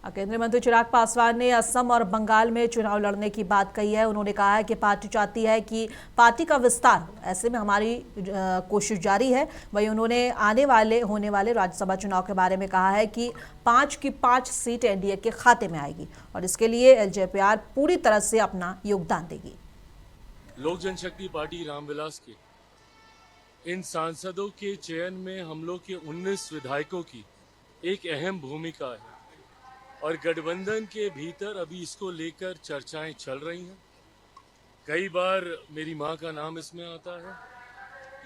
केंद्रीय मंत्री चिराग पासवान ने असम और बंगाल में चुनाव लड़ने की बात कही है। उन्होंने कहा है कि पार्टी चाहती है कि पार्टी का विस्तार हो, ऐसे में हमारी कोशिश जारी है। वहीं उन्होंने होने वाले राज्यसभा चुनाव के बारे में कहा है कि 5 की 5 सीट एनडीए के खाते में आएगी और इसके लिए एलजेपीआर पूरी तरह से अपना योगदान देगी। लोक जनशक्ति पार्टी रामविलास के इन सांसदों के चयन में हम लोग के 19 विधायकों की एक अहम भूमिका है और गठबंधन के भीतर अभी इसको लेकर चर्चाएं चल रही हैं। कई बार मेरी मां का नाम इसमें आता है।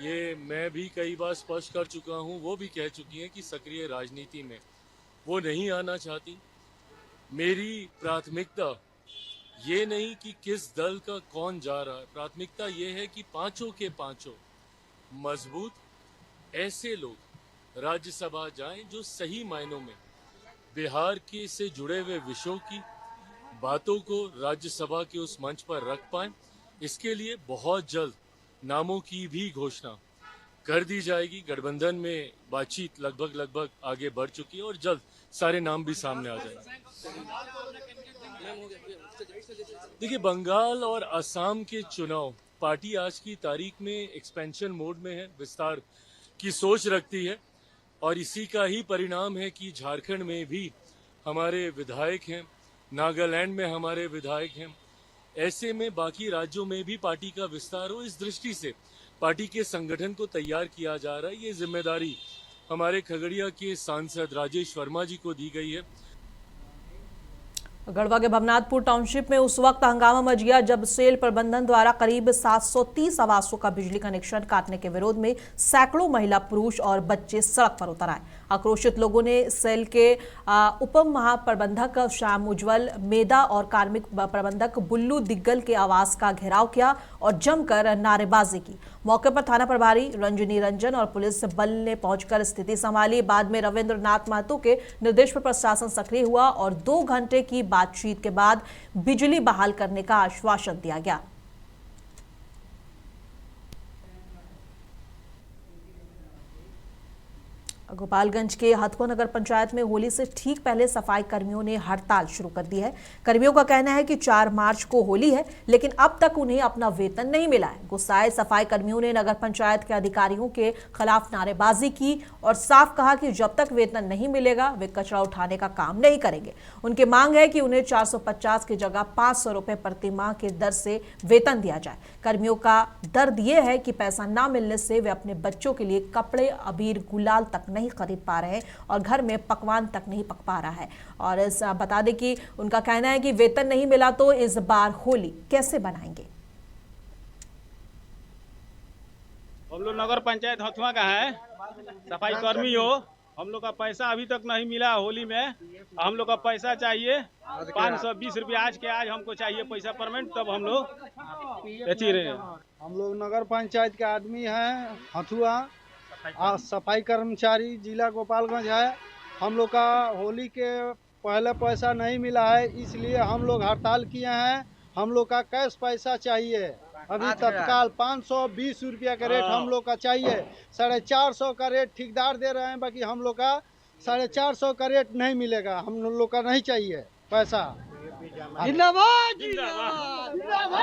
ये मैं भी कई बार स्पष्ट कर चुका हूं, वो भी कह चुकी हैं कि सक्रिय राजनीति में वो नहीं आना चाहती। मेरी प्राथमिकता ये नहीं कि किस दल का कौन जा रहा है, प्राथमिकता ये है कि पांचों के पांचों मजबूत ऐसे लोग राज्यसभा जाएं जो सही मायनों में बिहार के से जुड़े हुए विषयों की बातों को राज्यसभा के उस मंच पर रख पाएं। इसके लिए बहुत जल्द नामों की भी घोषणा कर दी जाएगी। गठबंधन में बातचीत लगभग आगे बढ़ चुकी है और जल्द सारे नाम भी सामने आ जाएंगे। देखिए, बंगाल और असम के चुनाव पार्टी आज की तारीख में एक्सपेंशन मोड में है, विस्तार की सोच रखती है और इसी का ही परिणाम है कि झारखंड में भी हमारे विधायक हैं, नागालैंड में हमारे विधायक हैं। ऐसे में बाकी राज्यों में भी पार्टी का विस्तार हो, इस दृष्टि से पार्टी के संगठन को तैयार किया जा रहा है। ये जिम्मेदारी हमारे खगड़िया के सांसद राजेश वर्मा जी को दी गई है। गढ़वा के भवनाथपुर टाउनशिप में उस वक्त हंगामा मच गया जब सेल प्रबंधन द्वारा करीब 730 आवासों का बिजली कनेक्शन काटने के विरोध में सैकड़ों महिला, पुरुष और बच्चे सड़क पर उतर आए। आक्रोशित लोगों ने सेल के उप महाप्रबंधक श्याम उज्जवल मेदा और कार्मिक प्रबंधक बुल्लू दिग्गल के आवास का घेराव किया और जमकर नारेबाजी की। मौके पर थाना प्रभारी रंजनी रंजन और पुलिस बल ने पहुंचकर स्थिति संभाली। बाद में रविंद्र नाथ महतो के निर्देश पर प्रशासन सक्रिय हुआ और 2 घंटे की बातचीत के बाद बिजली बहाल करने का आश्वासन दिया गया। गोपालगंज के हथुआ नगर पंचायत में होली से ठीक पहले सफाई कर्मियों ने हड़ताल शुरू कर दी है। कर्मियों का कहना है कि 4 मार्च को होली है, लेकिन अब तक उन्हें अपना वेतन नहीं मिला है। गुस्साए सफाई कर्मियों ने नगर पंचायत के अधिकारियों के खिलाफ नारेबाजी की और साफ कहा कि जब तक वेतन नहीं मिलेगा वे कचरा उठाने का काम नहीं करेंगे। उनकी मांग है कि उन्हें 450 की जगह 500 रुपए प्रति माह के दर से वेतन दिया जाए। कर्मियों का दर्द यह है कि पैसा ना मिलने से वे अपने बच्चों के लिए कपड़े, अबीर, गुलाल तक नहीं खरीद पा रहे हैं और घर में पकवान तक नहीं पक पा रहा है। और बता दें कि उनका कहना है कि वेतन नहीं मिला तो इस बार होली कैसे बनाएंगे। हम लोग नगर पंचायत हथुआ का है, सफाई कर्मी हो। हम लोग का पैसा अभी तक नहीं मिला होली में। हम लोग का पैसा चाहिए 520 रुपया आज के आज हमको चाहिए पैसा पेमेंट, तब हम लोग अच्छी रहे। हम लोग नगर पंचायत के आदमी हैं हथुआ, सफाई कर्मचारी जिला गोपालगंज है। हम लोग का होली के पहले पैसा नहीं मिला है, इसलिए हम लोग हड़ताल किए हैं। हम लोग का कैश पैसा चाहिए अभी तत्काल। 520 रुपया का रेट हम लोग का चाहिए। 450 का रेट ठेकेदार दे रहे हैं, बाकी हम लोग का 450 का रेट नहीं मिलेगा। हम लोग का नहीं चाहिए पैसा। जिंदाबाद जिंदाबाद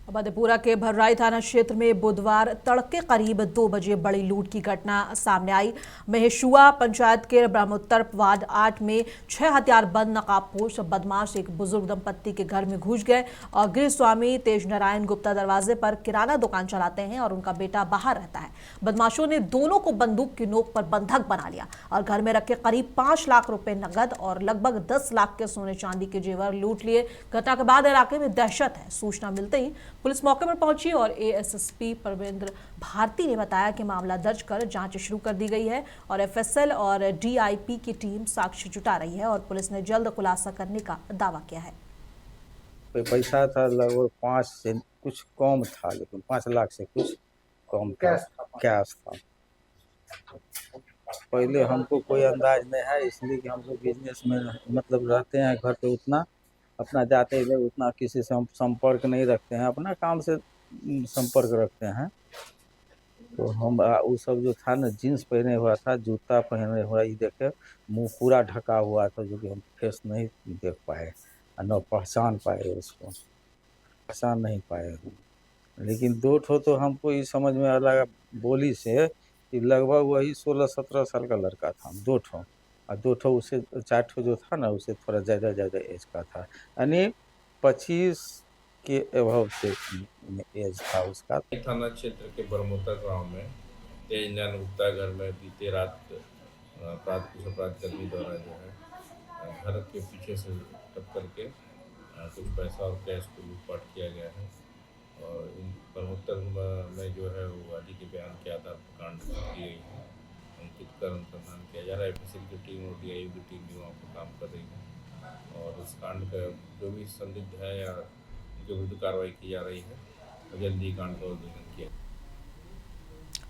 मधेपुरा के भर्राई थाना क्षेत्र में बुधवार तड़के करीब 2 बजे बड़ी लूट की घटना सामने आई। महेशुआ पंचायत के ब्रह्मोत्तर वार्ड 8 में 6 हथियारबंद नकाबपोश बदमाश एक बुजुर्ग दंपत्ति के घर में घुस गए और गृह स्वामी तेज नारायण गुप्ता दरवाजे पर किराना दुकान चलाते हैं और उनका बेटा बाहर रहता है। बदमाशों ने दोनों को बंदूक की नोक पर बंधक बना लिया और घर में रखे करीब 5 लाख रुपए नगद और लगभग 10 लाख के सोने चांदी के जेवर लूट लिए। घटना के बाद इलाके में दहशत है। सूचना मिलते ही पुलिस मौके पर पहुंची और एएसएसपी परवेंद्र भारती ने बताया कि मामला दर्ज कर जांच शुरू कर दी गई है और एफएसएल और डीआईपी की टीम साक्ष्य जुटा रही है और पुलिस ने जल्द खुलासा करने का दावा किया है। पैसा था लगभग 5 से कुछ कम था, लेकिन 5 लाख से कुछ कम था, कैश था। पहले हमको कोई अंदाज नहीं है, इसलिए कि हम लोग बिजनेस में मतलब रहते हैं, घर पे उतना अपना जाते इधर उतना किसी से हम संपर्क नहीं रखते हैं, अपना काम से संपर्क रखते हैं। तो हम वो सब जो था ना, जीन्स पहने हुआ था, जूता पहने हुआ, ये देखे मुंह पूरा ढका हुआ था, जो कि हम फेस नहीं देख पाए और न पहचान पाए उसको, पहचान नहीं पाए हम। लेकिन दो ठो तो हमको ये समझ में आ लगा बोली से कि लगभग वही 16-17 साल का लड़का था, दो ठो, और दो ठो उससे, चार ठो जो था ना उससे थोड़ा ज़्यादा एज का था, यानी 25 के अभाव से एज था उसका। थाना क्षेत्र के बरमोता गांव में तेज नैन गुप्ता घर में बीते रात अपराध कुछ अपराधकर्मी द्वारा जो है घर के पीछे से टक्कर के कुछ पैसा और कैश को लूटपाट किया गया है। और इन बरमोत्तर में जो है वो आदि के बयान के आधार पर कांड की गई है। अंकित कर अनुसंधान किया जा रहा है। एफएसएल की टीम और डीआईयू की टीम भी वहाँ पर काम कर रही है और इस कांड का जो भी संदिग्ध है या उनके विरुद्ध कार्रवाई की जा रही है और जल्दी कांड का उद्भेदन किया।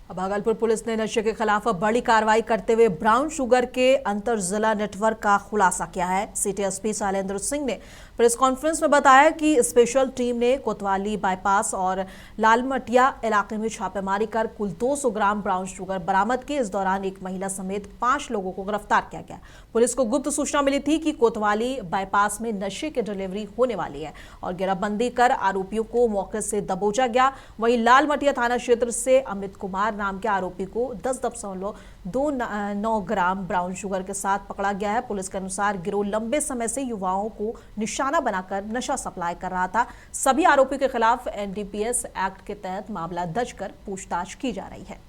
भागलपुर पुलिस ने नशे के खिलाफ बड़ी कार्रवाई करते हुए ब्राउन शुगर के अंतर जिला नेटवर्क का खुलासा किया है। सिटी एसपी शैलेंद्र सिंह ने प्रेस कॉन्फ्रेंस में बताया कि स्पेशल टीम ने कोतवाली बाईपास और लालमटिया इलाके में छापेमारी कर कुल 200 ग्राम ब्राउन शुगर बरामद की। इस दौरान एक महिला समेत 5 लोगों को गिरफ्तार किया गया। पुलिस को गुप्त सूचना मिली थी कि कोतवाली बाईपास में नशे की डिलीवरी होने वाली है और घेराबंदी कर आरोपियों को मौके से दबोचा गया। वहीं लालमटिया थाना क्षेत्र से अमित कुमार नाम के आरोपी को 10.29 ग्राम ब्राउन शुगर के साथ पकड़ा गया है। पुलिस के अनुसार गिरोह लंबे समय से युवाओं को निशाना बनाकर नशा सप्लाई कर रहा था। सभी आरोपियों के खिलाफ एनडीपीएस एक्ट के तहत मामला दर्ज कर पूछताछ की जा रही है।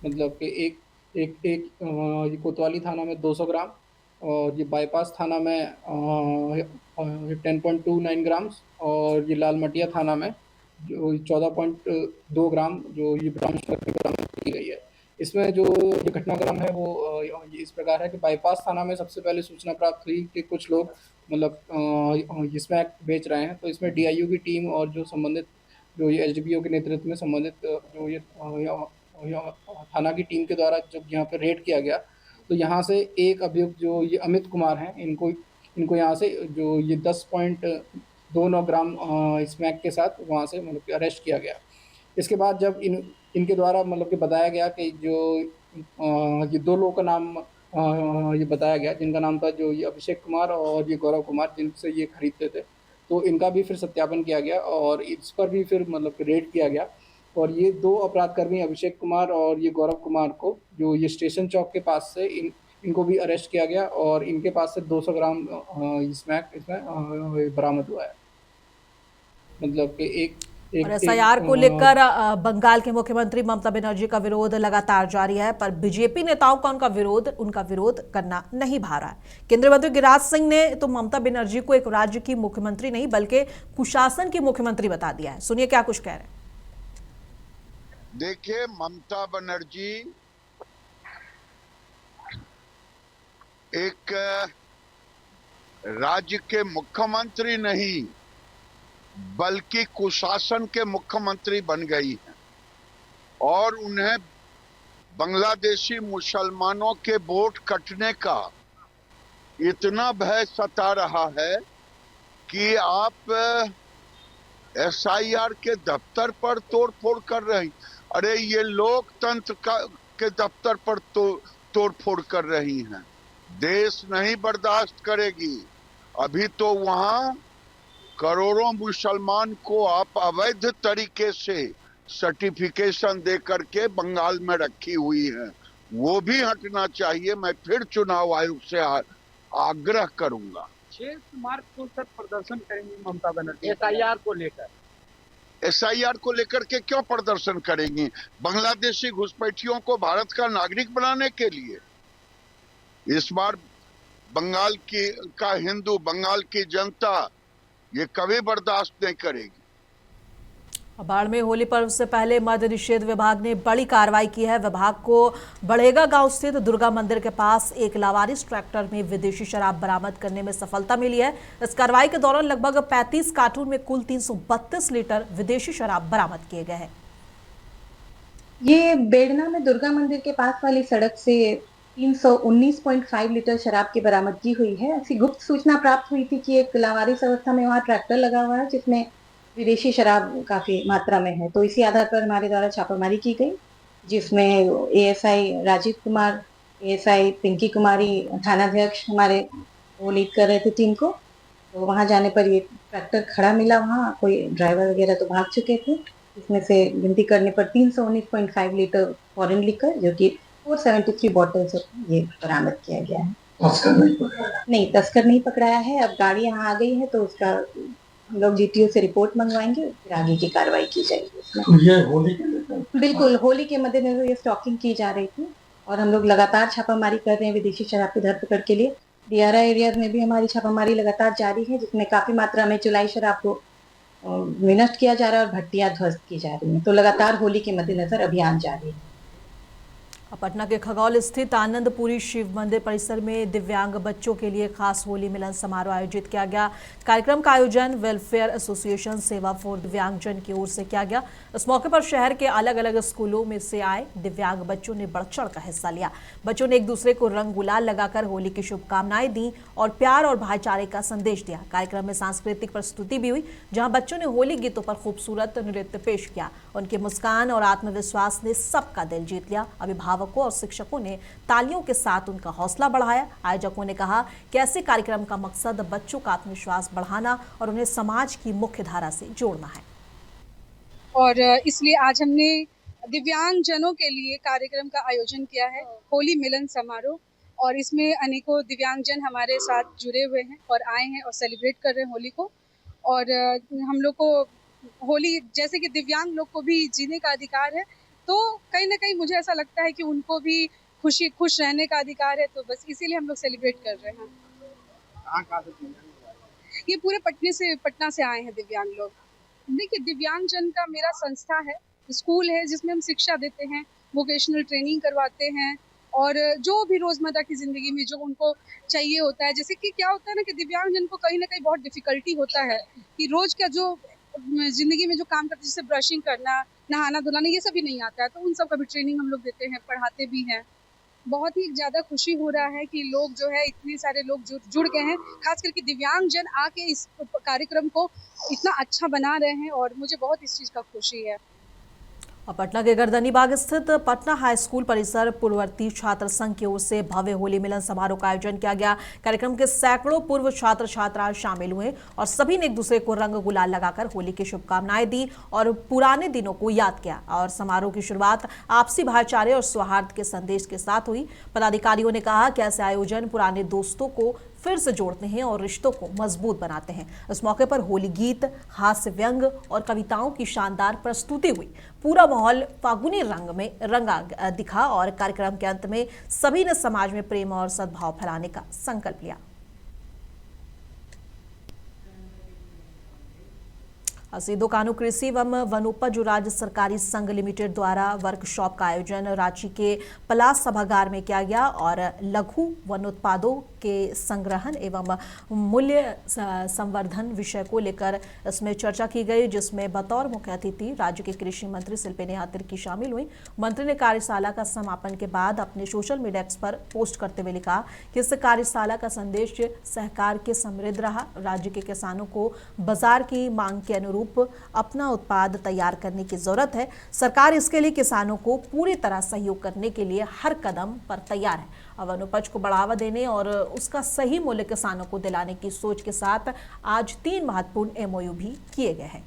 मतलब कि एक ये कोतवाली थाना में 200 ग्राम और ये बाईपास थाना में 10.29 ग्राम और ये लालमटिया थाना में जो 14.2 ग्राम जो ये ब्राउन शुगर बरामद की गई है। इसमें जो ये घटनाक्रम है वो ये इस प्रकार है कि बाईपास थाना में सबसे पहले सूचना प्राप्त हुई कि कुछ लोग मतलब इसमें बेच रहे हैं। तो इसमें डीआईयू की टीम और जो संबंधित जो ये एसडीपीओ के नेतृत्व में संबंधित जो ये थाना की टीम के द्वारा जब यहाँ पर रेड किया गया तो यहाँ से एक अभियुक्त जो ये अमित कुमार हैं इनको यहाँ से जो ये 10.29 ग्राम स्मैक के साथ वहाँ से मतलब कि अरेस्ट किया गया। इसके बाद जब इनके द्वारा मतलब कि बताया गया कि जो ये 2 लोगों का नाम ये बताया गया जिनका नाम था जो ये अभिषेक कुमार और ये गौरव कुमार जिनसे ये खरीदते थे, तो इनका भी फिर सत्यापन किया गया और इस पर भी फिर मतलब रेड किया गया। और ये 2 अपराधकर्मी अभिषेक कुमार और ये गौरव कुमार को जो ये स्टेशन चौक के पास से इनको भी अरेस्ट किया गया और इनके पास से 200 ग्राम स्मैक इसमें बरामद हुआ है। मतलब कि एक और एसआईआर को लेकर बंगाल के मुख्यमंत्री ममता बनर्जी का विरोध लगातार जारी है, पर बीजेपी नेताओं का उनका विरोध करना नहीं भा रहा है। केंद्रीय मंत्री गिरिराज सिंह ने तो ममता बनर्जी को एक राज्य की मुख्यमंत्री नहीं बल्कि कुशासन की मुख्यमंत्री बता दिया है। सुनिए क्या कुछ कह रहे हैं। देखिए, ममता बनर्जी एक राज्य के मुख्यमंत्री नहीं बल्कि कुशासन के मुख्यमंत्री बन गई हैं और उन्हें बांग्लादेशी मुसलमानों के वोट कटने का इतना भय सता रहा है कि आप एसआईआर के दफ्तर पर तोड़फोड़ कर रहे हैं। अरे ये लोकतंत्र के दफ्तर पर तोड़फोड़ कर रही हैं। देश नहीं बर्दाश्त करेगी। अभी तो वहां करोड़ों मुसलमान को आप अवैध तरीके से सर्टिफिकेशन दे करके बंगाल में रखी हुई है, वो भी हटना चाहिए। मैं फिर चुनाव आयोग से आग्रह करूंगा। 6 मार्च को सर प्रदर्शन करेंगी ममता बनर्जी एसआईआर को लेकर। एसआईआर को लेकर के क्यों प्रदर्शन करेंगी? बांग्लादेशी घुसपैठियों को भारत का नागरिक बनाने के लिए। इस बार बंगाल का हिंदू, बंगाल की जनता ये कभी बर्दाश्त नहीं करेगी। बाढ़ में होली पर्व से पहले मद्य निषेध विभाग ने बड़ी कार्रवाई की है। विभाग को बड़ेगा गांव स्थित दुर्गा मंदिर के पास एक लावारिस ट्रैक्टर में विदेशी शराब बरामद करने में सफलता मिली है। इस कार्रवाई के दौरान लगभग 35 कार्टून में कुल 332 लीटर विदेशी शराब बरामद किए गए हैं। ये बेड़ना में दुर्गा मंदिर के पास वाली सड़क से 319.5 लीटर शराब की बरामदगी हुई है। ऐसी गुप्त सूचना प्राप्त हुई थी कि एक लावारिस अवस्था में वहाँ ट्रैक्टर लगा हुआ है जिसमें विदेशी शराब काफी मात्रा में है, तो इसी आधार पर हमारे द्वारा छापामारी की गई जिसमें एएसआई राजीव कुमार, एएसआई पिंकी कुमारी, थानाध्यक्ष हमारे वो लीड कर रहे थे टीम को। तो वहां जाने पर ये ट्रैक्टर खड़ा मिला, वहां कोई ड्राइवर वगैरह तो भाग चुके थे। इसमें से गिनती करने पर 319.5 लीटर फॉरेन लिकर जो कि 473 बॉटल्स ये बरामद किया गया है। नहीं, तस्कर नहीं पकड़ाया है। अब गाड़ी यहाँ आ गई है तो उसका हम लोग जीटीओ से रिपोर्ट मंगवाएंगे, फिर आगे की कार्रवाई की जाएगी उसमें। ये होली के बिल्कुल, होली के मद्देनजर ये स्टॉकिंग की जा रही थी और हम लोग लगातार छापामारी कर रहे हैं विदेशी शराब की धरपकड़ के लिए। DRI एरियाज में भी हमारी छापामारी लगातार जारी है, जिसमें काफी मात्रा में चुलाई शराब को विनष्ट किया जा रहा है और भट्टियां ध्वस्त की जा रही हैं। तो लगातार होली के मद्देनजर अभियान जारी है। पटना के खगौल स्थित आनंदपुरी शिव मंदिर परिसर में दिव्यांग बच्चों के लिए खास होली मिलन समारोह आयोजित किया गया। कार्यक्रम का आयोजन वेलफेयर एसोसिएशन सेवा फॉर दिव्यांगजन की ओर से किया गया। इस मौके पर शहर के अलग अलग स्कूलों में से आए दिव्यांग बच्चों ने बढ़ चढ़ कर हिस्सा लिया। बच्चों ने एक दूसरे को रंग गुलाल लगाकर होली की शुभकामनाएं दी और प्यार और भाईचारे का संदेश दिया। कार्यक्रम में सांस्कृतिक प्रस्तुति भी हुई, जहां बच्चों ने होली गीतों पर खूबसूरत नृत्य पेश किया। उनकी मुस्कान और आत्मविश्वास ने सबका दिल जीत लिया। अभिभावकों और शिक्षकों ने तालियों के साथ उनका हौसला बढ़ाया। आयोजकों ने कहा कि ऐसे कार्यक्रम का मकसद बच्चों का आत्मविश्वास बढ़ाना और उन्हें समाज की मुख्य धारा से जोड़ना है। और इसलिए आज हमने दिव्यांगजनों के लिए कार्यक्रम का आयोजन किया है, होली मिलन समारोह। और इसमें अनेकों दिव्यांगजन हमारे साथ जुड़े हुए हैं और आए हैं और सेलिब्रेट कर रहे हैं होली को। और हम लोग को होली, जैसे कि दिव्यांग लोग को भी जीने का अधिकार है, तो कहीं ना कहीं मुझे ऐसा लगता है कि उनको भी खुश रहने का अधिकार है। तो बस इसीलिए हम लोग सेलिब्रेट कर रहे हैं। ये पूरे पटना से आए हैं दिव्यांग लोग। देखिए, दिव्यांगजन का मेरा संस्था है, स्कूल है, जिसमें हम शिक्षा देते हैं, वोकेशनल ट्रेनिंग करवाते हैं और जो भी रोजमर्रा की जिंदगी में जो उनको चाहिए होता है। जैसे कि क्या होता है ना कि दिव्यांगजन को कहीं ना कहीं बहुत डिफिकल्टी होता है कि रोज का जो जिंदगी में जो काम करते हैं, जैसे ब्रशिंग करना, नहाना धुलाना, ये सभी नहीं आता है। तो उन सब का भी ट्रेनिंग हम लोग देते हैं, पढ़ाते भी हैं। बहुत ही ज़्यादा खुशी हो रहा है कि लोग जो है, इतने सारे लोग जुड़ गए हैं, खास करके दिव्यांगजन आके इस कार्यक्रम को इतना अच्छा बना रहे हैं और मुझे बहुत इस चीज़ का खुशी है। और पटना के गर्दनीबाग स्थित पटना हाई स्कूल परिसर पूर्ववर्ती छात्र संघ की ओर से भव्य होली मिलन समारोह का आयोजन किया गया। कार्यक्रम के सैकड़ों पूर्व छात्र छात्राएं शामिल हुए और सभी ने एक दूसरे को रंग गुलाल लगाकर होली की शुभकामनाएं दी और पुराने दिनों को याद किया। और समारोह की शुरुआत आपसी भाईचारे और सौहार्द के संदेश के साथ हुई। पदाधिकारियों ने कहा कि ऐसे आयोजन पुराने दोस्तों को फिर से जोड़ते हैं और रिश्तों को मजबूत बनाते हैं। इस मौके पर होली गीत, हास्य व्यंग और कविताओं की शानदार प्रस्तुति हुई। पूरा माहौल फागुनी रंग में रंगा दिखा और कार्यक्रम के अंत में सभी ने समाज में प्रेम और सद्भाव फैलाने का संकल्प लिया। सीधो कानू कृषि एवं वनोपज राज्य सरकारी संघ लिमिटेड द्वारा वर्कशॉप का आयोजन रांची के पलास सभागार में किया गया और लघु वनोत्पादों के संग्रहण एवं मूल्य संवर्धन विषय को लेकर इसमें चर्चा की गई, जिसमें बतौर मुख्य अतिथि राज्य के कृषि मंत्री शिल्पी नेहा तिर्की शामिल हुई। मंत्री ने कार्यशाला का समापन के बाद अपने सोशल मीडिया पर पोस्ट करते हुए लिखा कि इस कार्यशाला का संदेश सहकार के समृद्ध रहा। राज्य के किसानों को बाजार की मांग के अनुरूप अपना उत्पाद तैयार करने की जरूरत है। सरकार इसके लिए किसानों को पूरी तरह सहयोग करने के लिए हर कदम पर तैयार है। वनोपज को बढ़ावा देने और उसका सही मूल्य किसानों को दिलाने की सोच के साथ आज 3 महत्वपूर्ण MOU भी किए गए हैं।